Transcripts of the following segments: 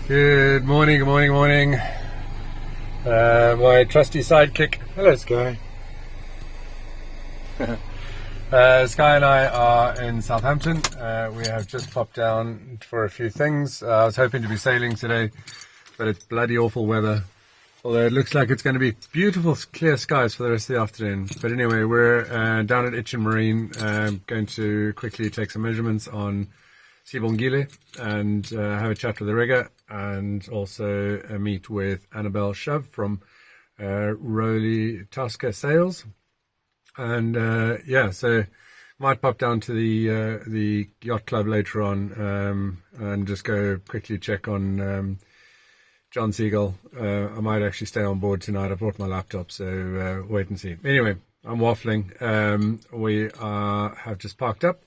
Good morning, good morning, morning. My trusty sidekick. Hello, Sky. Sky and I are in Southampton. We have just popped down for a few things. I was hoping to be sailing today, but it's bloody awful weather. Although it looks like it's going to be beautiful, clear skies for the rest of the afternoon. But anyway, we're down at Itchen Marine, going to quickly take some measurements on Sibongile and have a chat with the rigger, and also meet with Annabelle Shove from Rowley Tosca Sales. And yeah, so might pop down to the yacht club later on and just go quickly check on John Siegel. I might actually stay on board tonight. I brought my laptop, so wait and see. Anyway, I'm waffling. We have just parked up,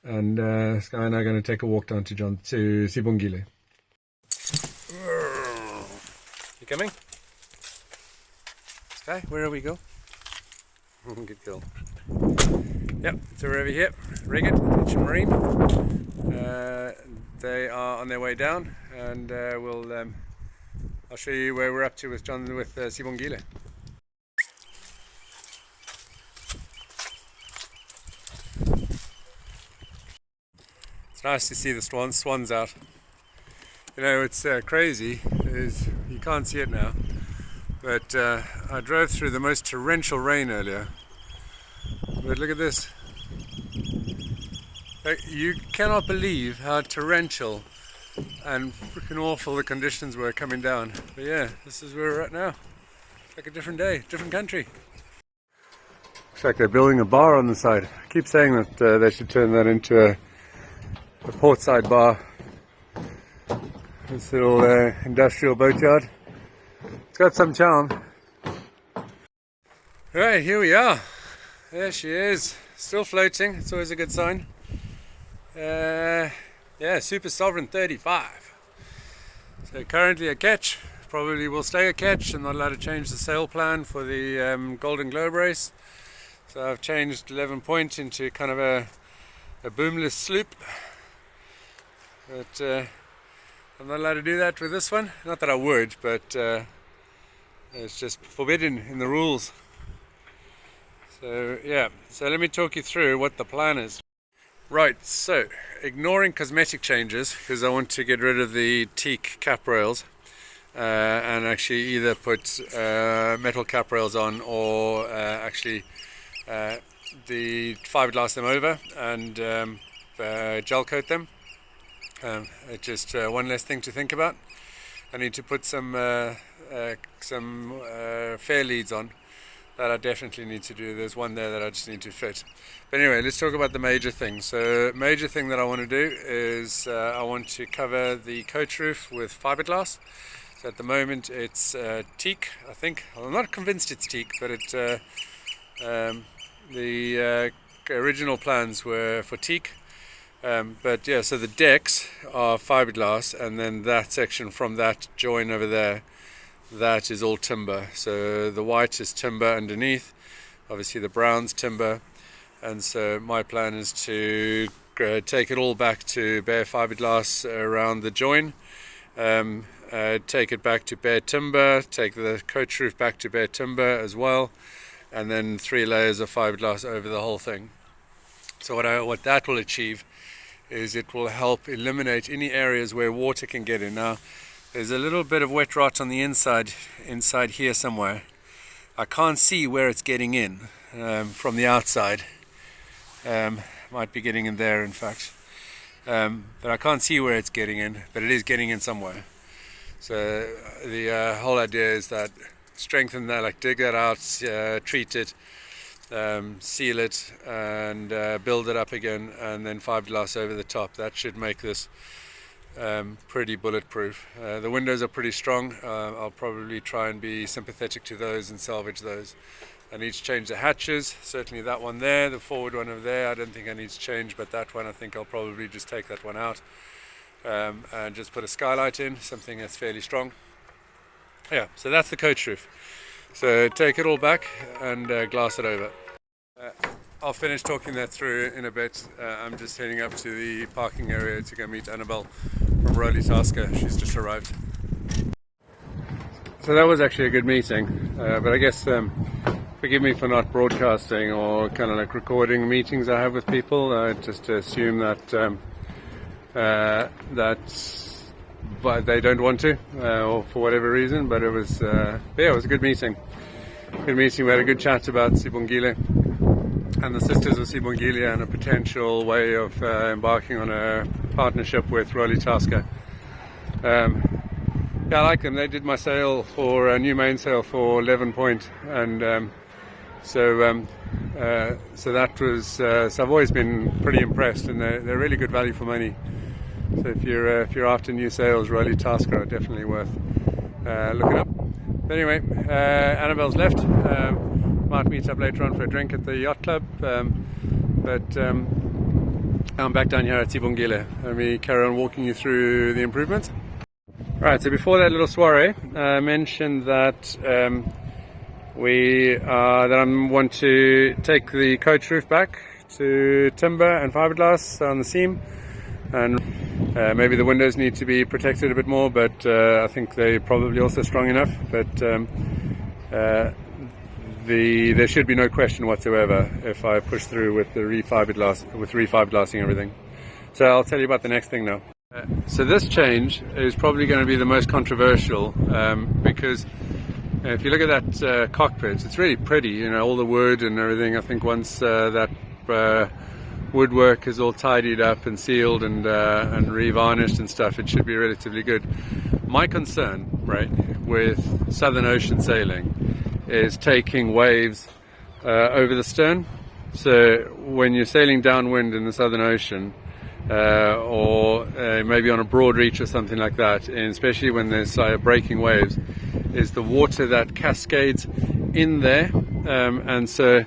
and Sky and I are going to take a walk down to Sibongile. You coming? Sky, where are we go? Good girl. Yep, so we're over here, Refit, Itchen Marine. They are on their way down, and I'll show you where we're up to with Sibongile. It's nice to see the swans out. You know, it's crazy, you can't see it now, but I drove through the most torrential rain earlier. But look at this. You cannot believe how torrential and freaking awful the conditions were coming down. But yeah, this is where we're at now. It's like a different day, different country. Looks like they're building a bar on the side. I keep saying that they should turn that into a portside bar. This little industrial boatyard. It's got some charm. Right, here we are. There she is. Still floating. It's always a good sign. Yeah, Super Sovereign 35. So currently a catch. Probably will stay a catch. I'm not allowed to change the sail plan for the Golden Globe race. So I've changed 11 Point into kind of a boomless sloop. But I'm not allowed to do that with this one. Not that I would, but it's just forbidden in the rules. So yeah, so let me talk you through what the plan is. Right, so ignoring cosmetic changes, because I want to get rid of the teak cap rails and actually either put metal cap rails on, or actually the fiberglass them over and gel coat them. It's just one less thing to think about. I need to put some fair leads on that I definitely need to do. There's one there that I just need to fit. But anyway, let's talk about the major thing. So major thing that I want to do is I want to cover the coach roof with fiberglass. So at the moment it's teak, I think. Well, I'm not convinced it's teak, but the original plans were for teak. But yeah, so the decks are fiberglass, and then that section from that join over there, that is all timber. So the white is timber underneath, obviously the brown's timber, and so my plan is to take it all back to bare fiberglass around the join, take it back to bare timber, take the coach roof back to bare timber as well, and then 3 layers of fiberglass over the whole thing. So what that will achieve is it will help eliminate any areas where water can get in. Now, there's a little bit of wet rot on the inside here somewhere. I can't see where it's getting in from the outside. Might be getting in there, in fact. But I can't see where it's getting in, but it is getting in somewhere. So the whole idea is that strengthen that, like dig that out, treat it, seal it, and build it up again, and then fiberglass over the top. That should make this pretty bulletproof. The windows are pretty strong. I'll probably try and be sympathetic to those and salvage those. I need to change the hatches, certainly that one there, the forward one over there I don't think I need to change, but that one I think I'll probably just take that one out and just put a skylight in, something that's fairly strong. Yeah, so that's the coach roof. So take it all back and glass it over. I'll finish talking that through in a bit. I'm just heading up to the parking area to go meet Annabelle from Rolly Tasker. She's just arrived. So that was actually a good meeting, but I guess forgive me for not broadcasting or kind of like recording meetings I have with people. Just to assume that but they don't want to, or for whatever reason. But it was it was a good meeting. Good meeting. We had a good chat about Sibongile and the Sisters of Sibongile and a potential way of embarking on a partnership with Rolly Tasker. Yeah, I like them. They did my sale for a new mainsail for 11 point, and so that was. So I've always been pretty impressed, and they're really good value for money. So if you're after new sails, Rolly Tasker are definitely worth looking up. But anyway, Annabelle's left. Might meet up later on for a drink at the yacht club. But I'm back down here at Sibongile. Let me carry on walking you through the improvements. Right, so before that little soiree, I mentioned that I want to take the coach roof back to timber and fiberglass on the seam, and maybe the windows need to be protected a bit more, but I think they're probably also strong enough. But there should be no question whatsoever if I push through with the refiberglassing everything. So I'll tell you about the next thing now. So this change is probably going to be the most controversial because if you look at that cockpit, it's really pretty, all the wood and everything. I think once that woodwork is all tidied up and sealed and revarnished and stuff, it should be relatively good. My concern, right, with Southern Ocean sailing is taking waves over the stern. So when you're sailing downwind in the Southern Ocean, or maybe on a broad reach or something like that, and especially when there's breaking waves, is the water that cascades in there, and so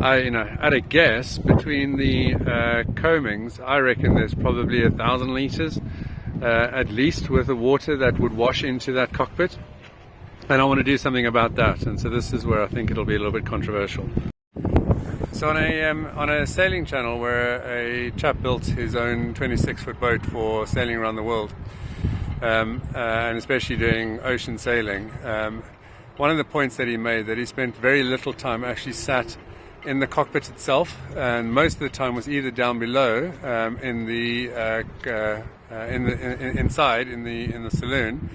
at a guess, between the coamings, I reckon there's probably 1,000 litres at least worth of water that would wash into that cockpit, and I want to do something about that. And so this is where I think it'll be a little bit controversial. So on a sailing channel where a chap built his own 26-foot boat for sailing around the world, and especially doing ocean sailing, one of the points that he made, that he spent very little time actually sat in the cockpit itself, and most of the time was either down below inside in the saloon,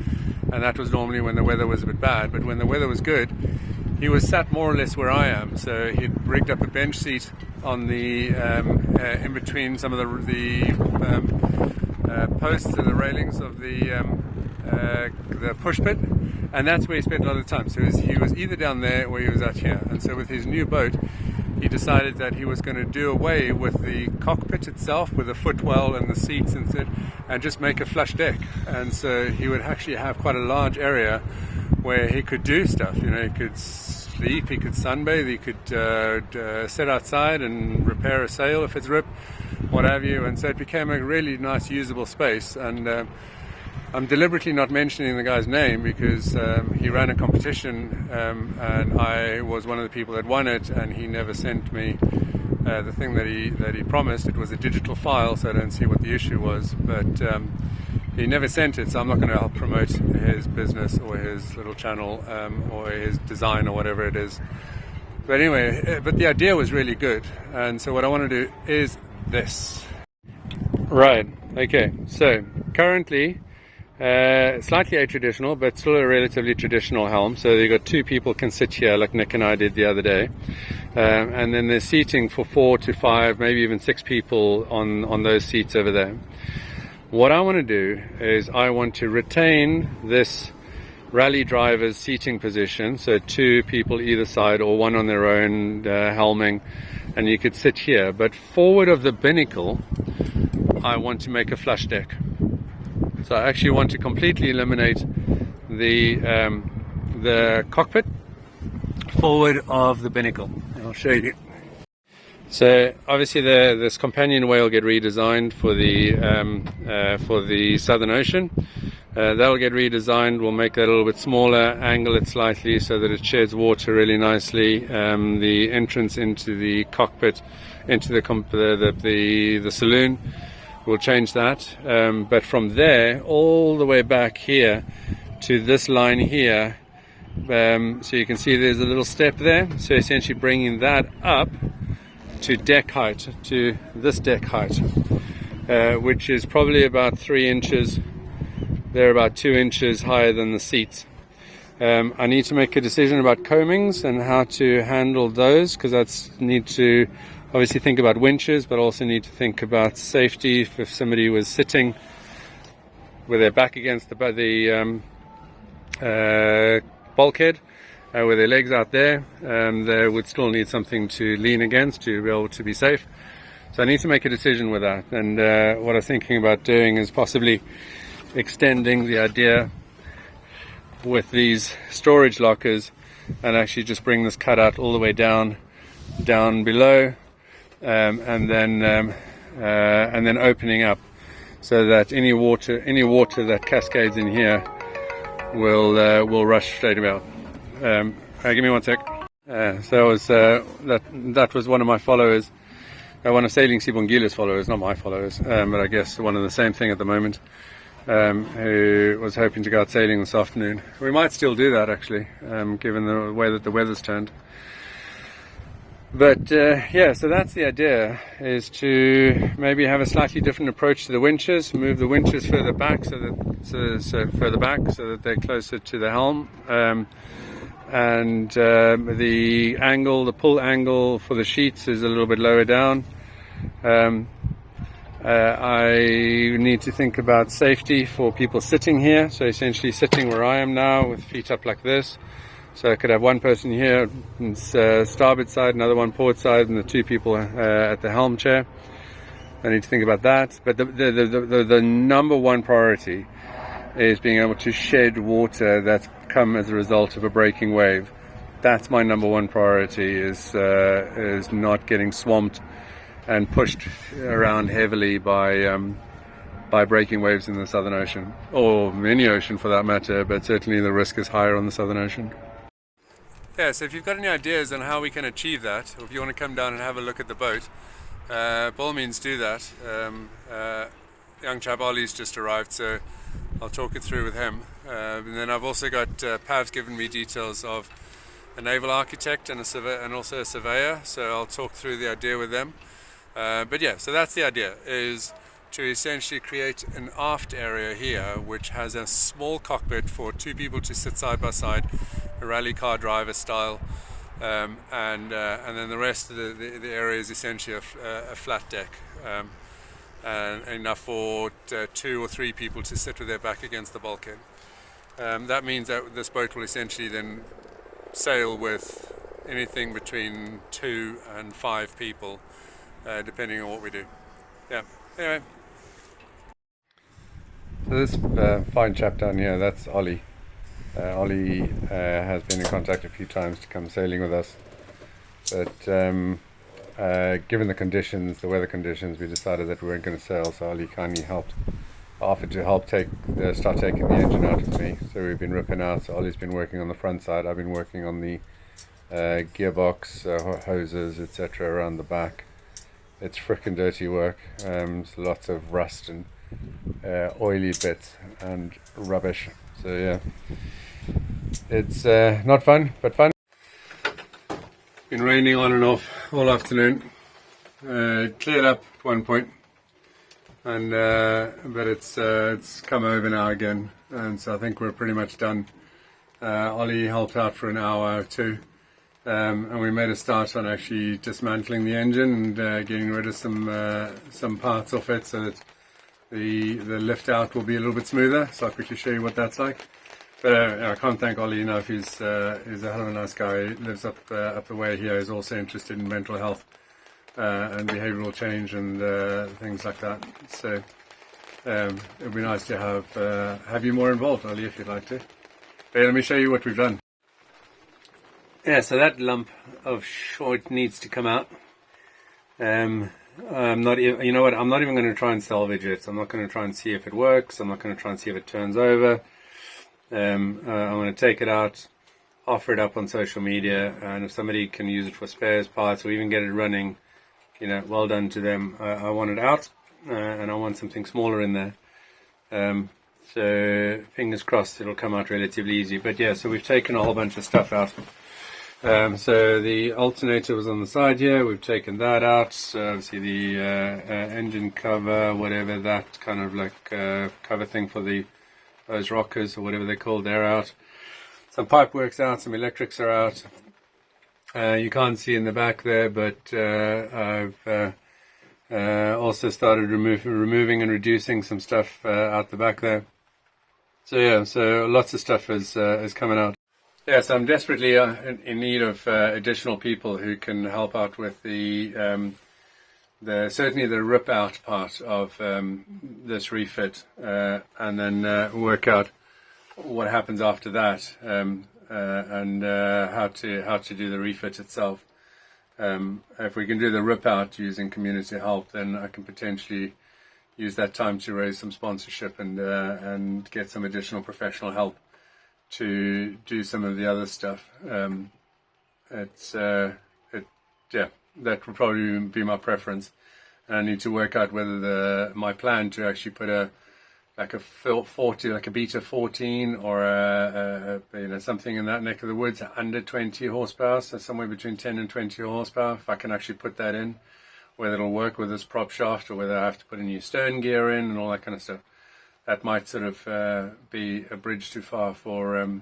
and that was normally when the weather was a bit bad. But when the weather was good, he was sat more or less where I am. So he'd rigged up a bench seat on the in between some of the posts and the railings of the push pit, and that's where he spent a lot of the time. So he was either down there or he was out here. And so with his new boat, he decided that he was going to do away with the cockpit itself, with the footwell and the seats and just make a flush deck. And so he would actually have quite a large area where he could do stuff. He could sleep, he could sunbathe, he could sit outside and repair a sail if it's ripped, what have you. And so it became a really nice usable space. And I'm deliberately not mentioning the guy's name because he ran a competition, and I was one of the people that won it, and he never sent me the thing that he promised. It was a digital file, so I don't see what the issue was, but he never sent it, so I'm not going to help promote his business or his little channel or his design or whatever it is. But anyway, but the idea was really good, and so what I want to do is this. Right, okay, so currently slightly a-traditional, but still a relatively traditional helm. So you've got two people can sit here like Nick and I did the other day, and then there's seating for 4 to 5, maybe even 6 people on those seats over there. What I want to do is I want to retain this rally driver's seating position, so 2 people either side or one on their own helming, and you could sit here. But forward of the binnacle, I want to make a flush deck. So I actually want to completely eliminate the cockpit forward of the binnacle. I'll show you. So obviously this companion way will get redesigned for the Southern Ocean. That'll get redesigned. We'll make that a little bit smaller, angle it slightly so that it sheds water really nicely. The entrance into the cockpit, into the saloon, we'll change that. But from there all the way back here to this line here, so you can see there's a little step there, so essentially bringing that up to deck height, to this deck height, which is probably about 3 inches. They're about 2 inches higher than the seats. I need to make a decision about coamings and how to handle those, because I need to obviously think about winches, but also need to think about safety. If somebody was sitting with their back against the bulkhead, with their legs out there, they would still need something to lean against to be able to be safe. So I need to make a decision with that. And what I'm thinking about doing is possibly extending the idea with these storage lockers and actually just bring this cutout all the way down below, and then opening up so that any water that cascades in here will rush straight about. Give me one sec. So that was one of my followers, one of Sailing Sibongile's followers, not my followers, but I guess one of the same thing at the moment, who was hoping to go out sailing this afternoon. We might still do that actually, given the way that the weather's turned. But yeah, so that's the idea, is to maybe have a slightly different approach to the winches, move the winches further back so that they're closer to the helm, and the pull angle for the sheets is a little bit lower down. I need to think about safety for people sitting here, so essentially sitting where I am now with feet up like this. So I could have one person here on starboard side, another one port side, and the 2 people at the helm chair. I need to think about that. But the number one priority is being able to shed water that's come as a result of a breaking wave. That's my number one priority, is not getting swamped and pushed around heavily by breaking waves in the Southern Ocean, or any ocean for that matter, but certainly the risk is higher on the Southern Ocean. Yeah, so if you've got any ideas on how we can achieve that, or if you want to come down and have a look at the boat, by all means do that. Young chap Ollie's just arrived, so I'll talk it through with him. And then I've also got Pav's given me details of a naval architect and also a surveyor, so I'll talk through the idea with them. But yeah, so that's the idea, is to essentially create an aft area here which has a small cockpit for 2 people to sit side by side, a rally car driver style, and then the rest of the area is essentially a flat deck, and enough for 2 or 3 people to sit with their back against the bulkhead. That means that this boat will essentially then sail with anything between 2 and 5 people, depending on what we do. Yeah, anyway. So this fine chap down here, that's Ollie. Ollie has been in contact a few times to come sailing with us, but given the weather conditions, we decided that we weren't going to sail, so Ollie kindly offered to help start taking the engine out of me. So we've been ripping out. So Ollie's been working on the front side, I've been working on the gearbox, hoses, etc. around the back. It's frickin' dirty work. There's lots of rust and oily bits and rubbish. So yeah, it's not fun, but fun. Been raining on and off all afternoon. Cleared up at one point, and but it's come over now again, and so I think we're pretty much done. Ollie helped out for an hour or 2. And we made a start on actually dismantling the engine and getting rid of some parts of it, so that the lift out will be a little bit smoother. So I'll quickly show you what that's like. But I can't thank Ollie enough. He's a hell of a nice guy. He lives up the way here. He's also interested in mental health and behavioural change and things like that. So it'd be nice to have you more involved, Ollie, if you'd like to. But let me show you what we've done. Yeah, so that lump of short needs to come out. I'm not even going to try and salvage it. I'm not going to try and see if it works. I'm not going to try and see if it turns over. I'm going to take it out, offer it up on social media, and if somebody can use it for spares parts or even get it running, well done to them. I want it out. and I want something smaller in there. So fingers crossed it'll come out relatively easy. But yeah, so we've taken a whole bunch of stuff out. So the alternator was on the side here. We've taken that out. So obviously the engine cover, whatever that kind of like cover thing for those rockers or whatever they're called, they're out. Some pipe work's out. Some electrics are out. You can't see in the back there, but I've also started removing and reducing some stuff out the back there. So yeah, so lots of stuff is coming out. Yeah, so I'm desperately in need of additional people who can help out with the certainly the rip out part of this refit, and then work out what happens after that, and how to do the refit itself. If we can do the rip out using community help, then I can potentially use that time to raise some sponsorship and get some additional professional help to do some of the other stuff. Yeah, that would probably be my preference. And I need to work out whether my plan to actually put a 40, like a Beta 14 or something in that neck of the woods under 20 horsepower, so somewhere between 10 and 20 horsepower, if I can actually put that in, whether it'll work with this prop shaft or whether I have to put a new stern gear in and all that kind of stuff. That might sort of be a bridge too far for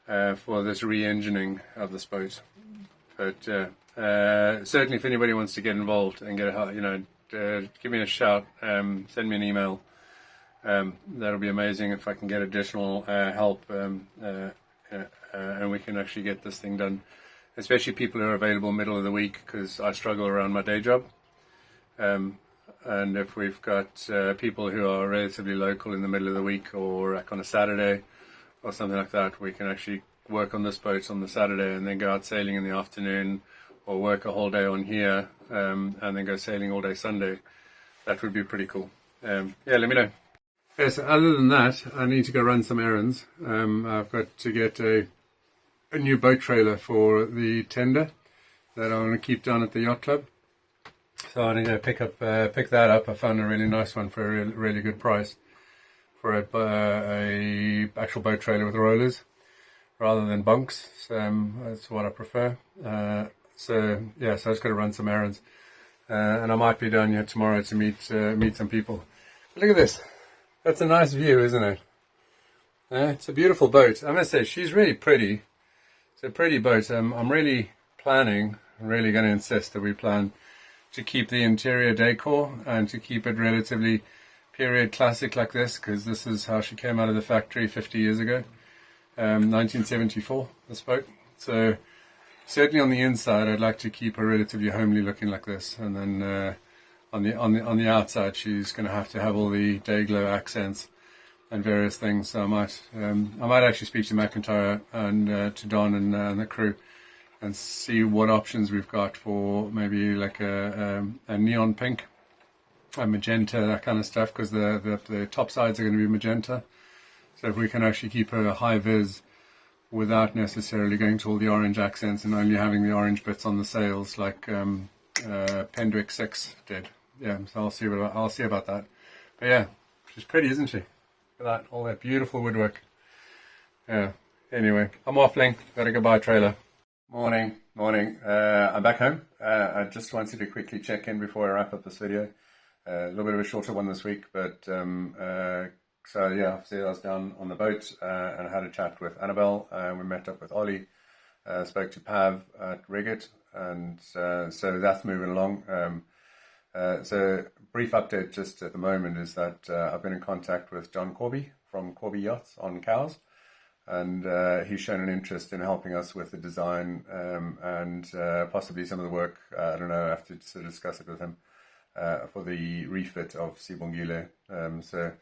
this re-engineing of this boat. But certainly, if anybody wants to get involved and get give me a shout, send me an email. That'll be amazing if I can get additional help, and we can actually get this thing done. Especially people who are available middle of the week, because I struggle around my day job. And if we've got people who are relatively local in the middle of the week or like on a Saturday or something like that, we can actually work on this boat on the Saturday and then go out sailing in the afternoon, or work a whole day on here and then go sailing all day Sunday. That would be pretty cool. Yeah, let me know. Yeah, so other than that, I need to go run some errands. I've got to get a new boat trailer for the tender that I want to keep down at the yacht club. So I'm going to pick that up. I found a really nice one for a really good price for a actual boat trailer with rollers rather than bunks. So that's what I prefer. So I just got to run some errands, and I might be down here tomorrow to meet some people. Look at this. That's a nice view, isn't it? It's a beautiful boat. I must say, she's really pretty. It's a pretty boat. I'm really going to insist that we plan to keep the interior decor and to keep it relatively period classic like this, because this is how she came out of the factory 50 years ago, 1974, this boat. So certainly on the inside, I'd like to keep her relatively homely looking like this, and then on the outside, she's going to have all the day glow accents and various things. So I might actually speak to McIntyre and to Don and the crew, and see what options we've got for maybe like a neon pink, a magenta, that kind of stuff, because the top sides are going to be magenta. So if we can actually keep a high vis without necessarily going to all the orange accents and only having the orange bits on the sails, like Pendwick 6 did. Yeah, so I'll see about that. But yeah, she's pretty, isn't she? Look at that, all that beautiful woodwork. Yeah. Anyway, I'm waffling. Got to go buy a trailer. Morning. I'm back home. I just wanted to quickly check in before I wrap up this video. A little bit of a shorter one this week, but so yeah, obviously I was down on the boat and I had a chat with Annabelle. We met up with Ollie, spoke to Pav at Rigget, and so that's moving along. So brief update just at the moment is that I've been in contact with John Corby from Corby Yachts on Cows. And he's shown an interest in helping us with the design and possibly some of the work. I don't know, I have to sort of discuss it with him for the refit of Sibongile. So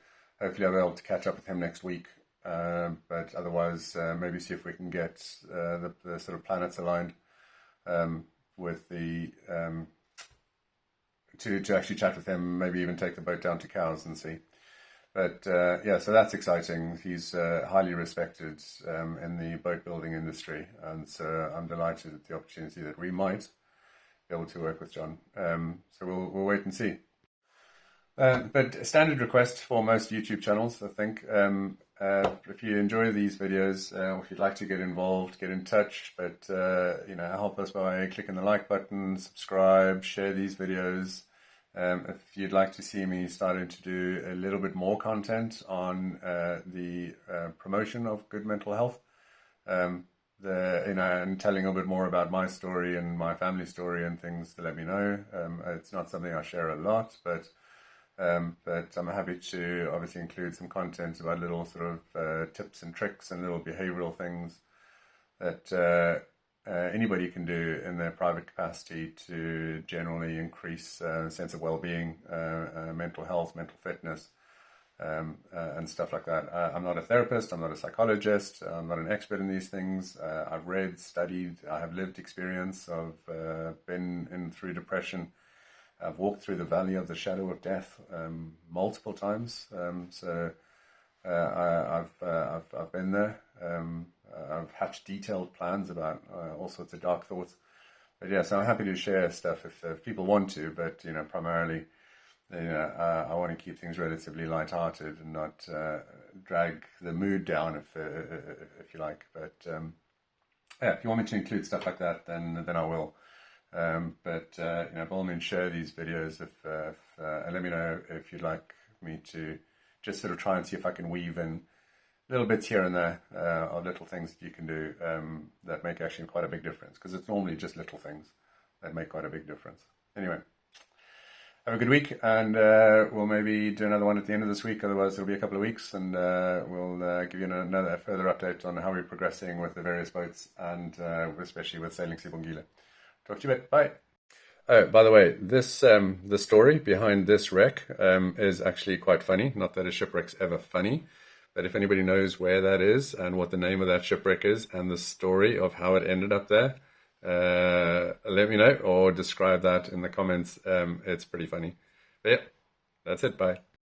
hopefully I'll be able to catch up with him next week. But otherwise, maybe see if we can get the sort of planets aligned with the to actually chat with him. Maybe even take the boat down to Cows and see. But yeah, so that's exciting. He's highly respected in the boat building industry, and so I'm delighted at the opportunity that we might be able to work with John. So we'll wait and see. But standard request for most YouTube channels, I think. If you enjoy these videos, or if you'd like to get involved, get in touch. But help us by clicking the like button, subscribe, share these videos. If you'd like to see me starting to do a little bit more content on the promotion of good mental health, and telling a little bit more about my story and my family story and things, to let me know. It's not something I share a lot, but I'm happy to obviously include some content about little sort of tips and tricks and little behavioral things that anybody can do in their private capacity to generally increase a sense of well-being, mental health, mental fitness, and stuff like that. I'm not a therapist, I'm not a psychologist, I'm not an expert in these things. I've read, studied, I have lived experience. I've been in through depression. I've walked through the valley of the shadow of death multiple times. I've been there. I've hatched detailed plans about all sorts of dark thoughts. But yeah, so I'm happy to share stuff if people want to. But primarily, I want to keep things relatively light-hearted and not drag the mood down, if you like. But yeah, if you want me to include stuff like that, then I will. By all means, share these videos and let me know if you'd like me to just sort of try and see if I can weave in little bits here and there of little things that you can do that make actually quite a big difference, because it's normally just little things that make quite a big difference. Anyway, have a good week, and we'll maybe do another one at the end of this week. Otherwise, it'll be a couple of weeks, and we'll give you another further update on how we're progressing with the various boats, and especially with sailing Sibongile. Talk to you a bit. Bye. Oh, by the way, this the story behind this wreck is actually quite funny. Not that a shipwreck's ever funny, but if anybody knows where that is and what the name of that shipwreck is and the story of how it ended up there, let me know or describe that in the comments. It's pretty funny. But yeah, that's it. Bye.